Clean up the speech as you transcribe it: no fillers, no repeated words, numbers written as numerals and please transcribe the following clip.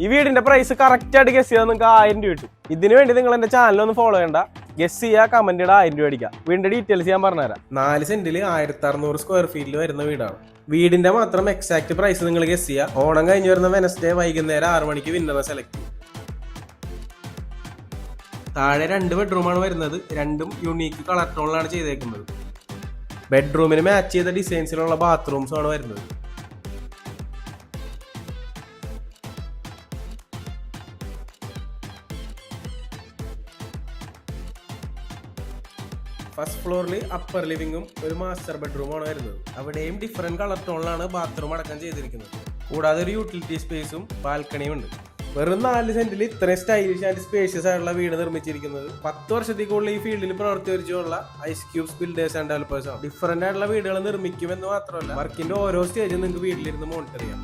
ഈ വീടിന്റെ price correct ആയിട്ട് ഗസ് ചെയ്താൽ നിങ്ങൾക്ക് 1000 രൂപ കിട്ടും. ഇതിനു വേണ്ടി നിങ്ങൾ എന്റെ ചാനൽ ഒന്ന് ഫോളോ ചെയ്യണ്ട, ഗസ് ചെയ്യുക, കമന്റ് ഇടുക, 1000 രൂപ അടിക്കുക. വീടിന്റെ ഡീറ്റെയിൽസ് ഞാൻ പറഞ്ഞുതരാം. 4 സെന്റിൽ 1600 സ്ക്വയർ ഫീറ്റിൽ വരുന്ന വീടാണ്. വീടിന്റെ മാത്രം എക്സാക്ട് പ്രൈസ് നിങ്ങൾ ഗസ് ചെയ്യുക. ഓണം കഴിഞ്ഞ് വരുന്ന വെനസ്ഡേ വൈകുന്നേരം 6 മണിക്ക് വിന്നറെ സെലക്ട് ചെയ്യും. താഴെ 2 ബെഡ്റൂമാണ് വരുന്നത്. രണ്ടും യുണീക്ക് കളർ ടോണിലാണ് ചെയ്തേക്കുന്നത്. ബെഡ്റൂമിന് മാച്ച് ചെയ്ത ഡിസൈൻസിലുള്ള ബാത്റൂംസ് ആണ് വരുന്നത്. ഫസ്റ്റ് ഫ്ലോറിൽ അപ്പർ ലിവിംഗും ഒരു മാസ്റ്റർ ബെഡ്റൂമാണ് വരുന്നത്. അവിടെയും ഡിഫറെന്റ് കളർ ടോണിലാണ് ബാത്റൂം അടക്കം ചെയ്തിരിക്കുന്നത്. കൂടാതെ ഒരു യൂട്ടിലിറ്റി സ്പേസും ബാൽക്കണിയും ഉണ്ട്. വെറും 4 സെന്റിൽ ഇത്രയും സ്റ്റൈലിഷ് ആൻഡ് സ്പേഷ്യസ് ആയിട്ടുള്ള വീട് നിർമ്മിച്ചിരിക്കുന്നത് 10 വർഷത്തേക്കുള്ള ഈ ഫീൽഡിൽ പ്രവർത്തിച്ചുള്ള ice cubes builders and developers ആണ്. ഡിഫറെന്റ് ആയിട്ടുള്ള വീടുകൾ നിർമ്മിക്കുമെന്ന് മാത്രമല്ല, വർക്കിന്റെ ഓരോ സ്റ്റേജും നിങ്ങൾക്ക് വീട്ടിലിരുന്ന് മോണിറ്റർ ചെയ്യാം.